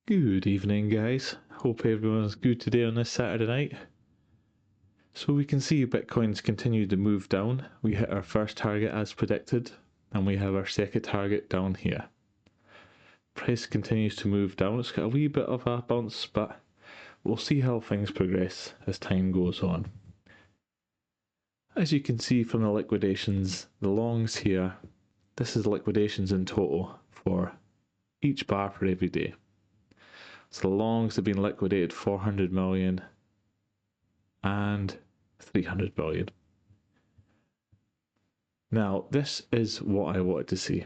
Good evening, guys. Hope everyone's good today on this Saturday night. So we can see Bitcoin's continued to move down. We hit our first target as predicted, and we have our second target down here. Price continues to move down. It's got a wee bit of a bounce, but we'll see how things progress as time goes on. As you can see from the liquidations, the longs here, this is liquidations in total for each bar for every day. So the longs have been liquidated 400 million and 300 million. Now, this is what I wanted to see.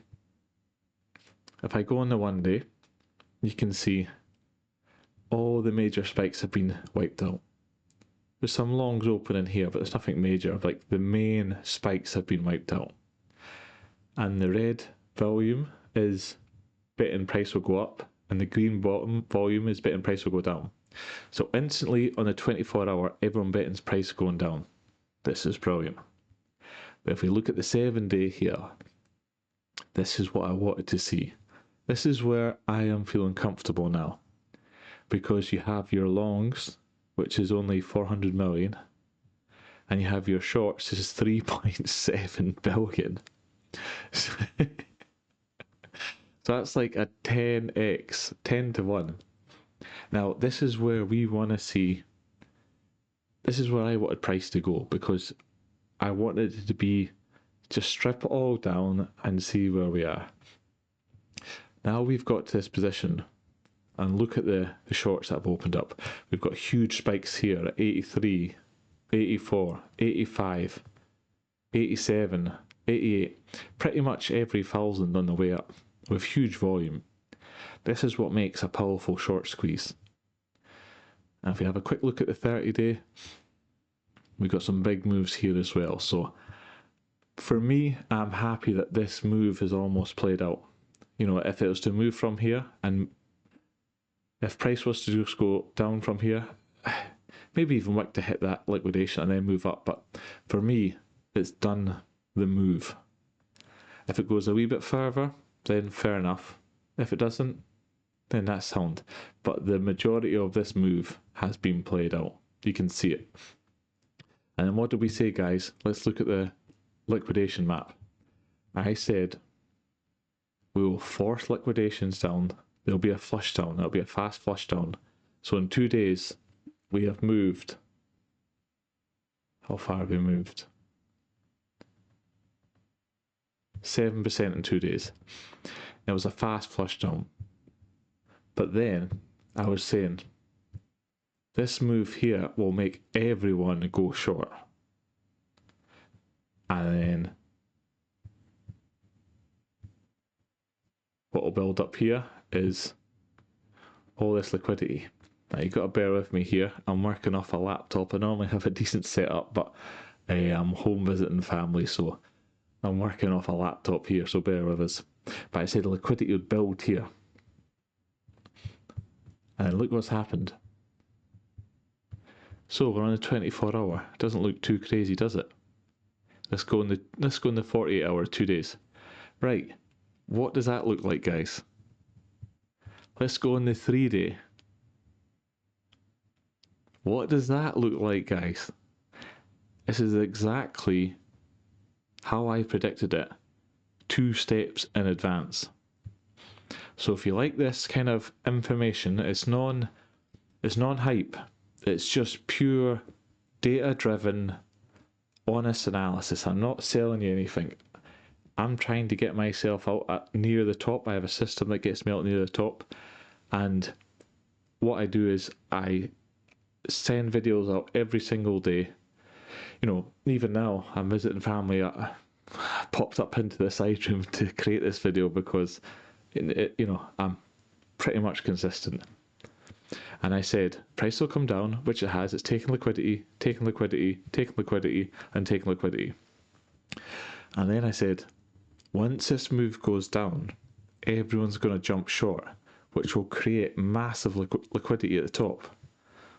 If I go on the 1 day, you can see all the major spikes have been wiped out. There's some longs open in here, but there's nothing major. Like the main spikes have been wiped out. And the red volume is betting price will go up, and the green bottom volume is betting price will go down. So instantly on the 24-hour, everyone betting's price going down. This is brilliant. But if we look at the 7 day here, this is what I wanted to see. This is where I am feeling comfortable now. Because you have your longs, which is only 400 million, and you have your shorts, which is 3.7 billion. So that's like a 10x, 10 to 1. Now, this is where we want to see, this is where I wanted price to go, because I wanted it to be, just strip it all down and see where we are. Now we've got to this position, and look at the shorts that have opened up. We've got huge spikes here at 83, 84, 85, 87, 88, pretty much every 1,000 on the way up, with huge volume. This is what makes a powerful short squeeze. And if we have a quick look at the 30 day, we've got some big moves here as well. So for me, I'm happy that this move is almost played out. You know, if it was to move from here, and if price was to just go down from here, maybe even wick to hit that liquidation and then move up. But for me, it's done the move. If it goes a wee bit further, then fair enough. If it doesn't, then that's sound. But the majority of this move has been played out. You can see it. And then what did we say, guys? Let's look at the liquidation map. I said we will force liquidations down. There'll be a flush down. There'll be a fast flush down. So in 2 days, we have moved. How far have we moved? 7% in 2 days. It was a fast flush down. But then, I was saying, this move here will make everyone go short. And then, what will build up here is all this liquidity. Now you've got to bear with me here. I'm working off a laptop. I normally have a decent setup, but I'm home visiting family, so I'm working off a laptop here, so bear with us. But I said the liquidity would build here. And look what's happened. So we're on the 24-hour. Doesn't look too crazy, does it? Let's go in the 48 hour, 2 days. Right. What does that look like, guys? Let's go in the 3 day. What does that look like, guys? This is exactly how I predicted it, 2 steps in advance. So if you like this kind of information, it's non-hype. It's just pure data-driven, honest analysis. I'm not selling you anything. I'm trying to get myself out at near the top. I have a system that gets me out near the top. And what I do is I send videos out every single day. You know, even now I'm visiting family. I popped up into the side room to create this video because, you know, I'm pretty much consistent. And I said, price will come down, which it has. It's taking liquidity, taking liquidity, taking liquidity, and taking liquidity. And then I said, once this move goes down, everyone's going to jump short, which will create massive liquidity at the top.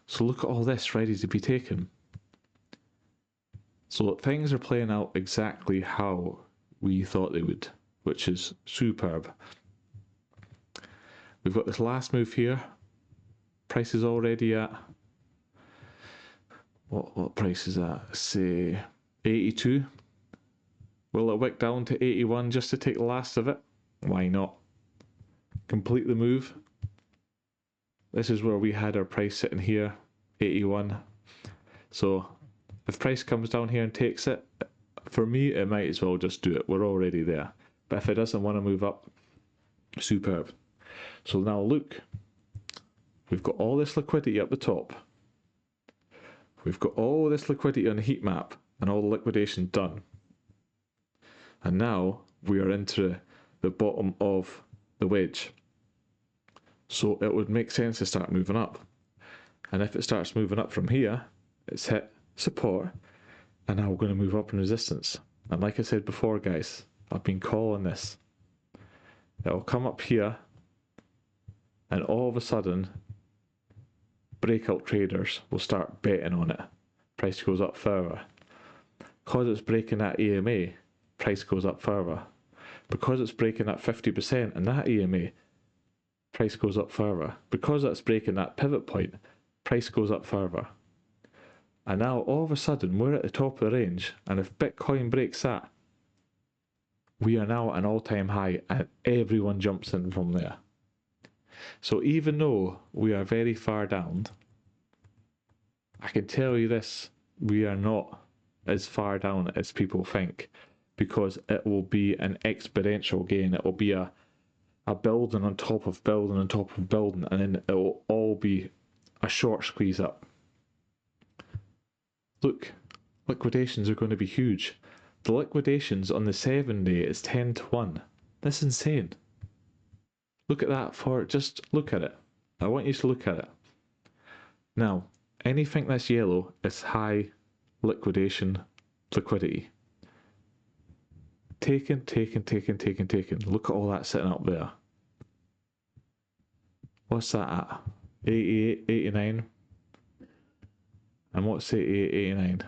So look at all this ready to be taken. So things are playing out exactly how we thought they would, which is superb. we've got this last move here. Price is already at, what price is that? Say 82. Will it wick down to 81 just to take the last of it? Why not? Complete the move. This is where we had our price sitting here, 81. So if price comes down here and takes it, for me, it might as well just do it. We're already there. But if it doesn't want to move up, superb. So now look, we've got all this liquidity up the top. We've got all this liquidity on the heat map and all the liquidation done. And now we are into the bottom of the wedge. So it would make sense to start moving up. And if it starts moving up from here, it's hit support, and now we're going to move up in resistance. And like I said before, guys, I've been calling this. It'll come up here, and all of a sudden, breakout traders will start betting on it. Price goes up further. Because it's breaking that EMA, price goes up further. Because it's breaking that 50% and that EMA, price goes up further. Because that's breaking that pivot point, price goes up further. And now all of a sudden we're at the top of the range, and if Bitcoin breaks that, we are now at an all-time high, and everyone jumps in from there. So even though we are very far down, I can tell you this, we are not as far down as people think, because it will be an exponential gain. It will be a building on top of building on top of building, and then it will all be a short squeeze up. Look, liquidations are going to be huge. The liquidations on the 7-day is 10 to 1. That's insane. Look at that just look at it. I want you to look at it. Now, anything that's yellow is high liquidation liquidity. Taken. Look at all that sitting up there. What's that at? 88, 89. And what's 88, 89?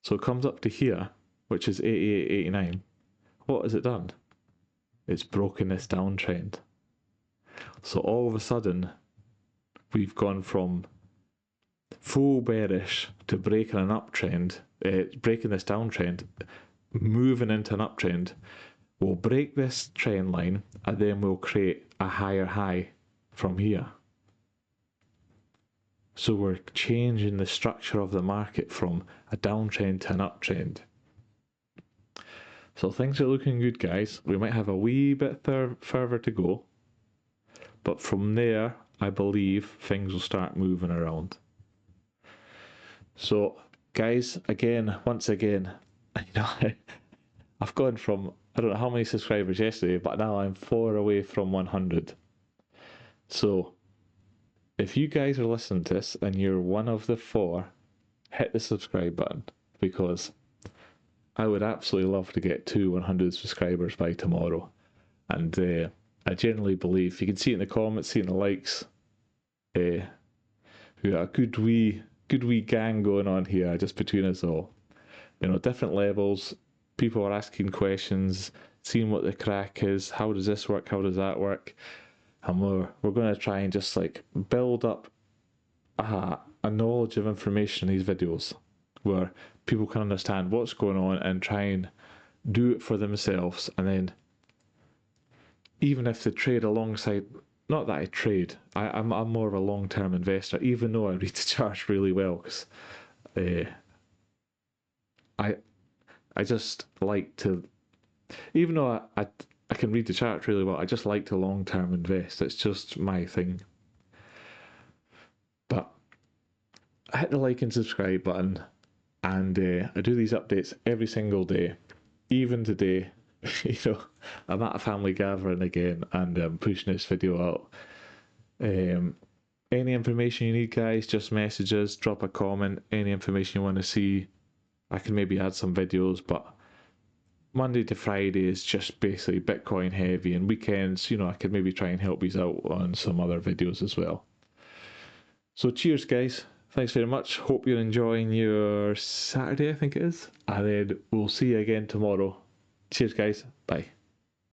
So it comes up to here, which is 88, 89. What has it done? It's broken this downtrend. So all of a sudden, we've gone from full bearish to breaking an uptrend, breaking this downtrend, moving into an uptrend. We'll break this trend line, and then we'll create a higher high from here. So we're changing the structure of the market from a downtrend to an uptrend. So things are looking good, guys. We might have a wee bit further to go, but from there, I believe things will start moving around. So, guys, once again, I've gone from, I don't know how many subscribers yesterday, but now I'm 4 away from 100. So, if you guys are listening to this and you're one of the 4, hit the subscribe button, because I would absolutely love to get to 100 subscribers by tomorrow. And I generally believe, you can see it in the comments, see it in the likes, we got a good wee gang going on here just between us all. Different levels, people are asking questions, seeing what the crack is, how does this work, how does that work, and we're going to try and just build up a knowledge of information in these videos where people can understand what's going on and try and do it for themselves. And then even if they trade alongside, not that I trade, I'm more of a long-term investor, even though I read the charts really well, because I just like to, even though I can read the charts really well, I just like to long-term invest. It's just my thing. But hit the like and subscribe button, and I do these updates every single day. Even today, I'm at a family gathering again, and I'm pushing this video out. Any information you need, guys, just message us, drop a comment. Any information you want to see, I can maybe add some videos, but Monday to Friday is just basically Bitcoin heavy, and weekends, I could maybe try and help you out on some other videos as well. So cheers, guys. Thanks very much. Hope you're enjoying your Saturday, I think it is. And then we'll see you again tomorrow. Cheers, guys. Bye.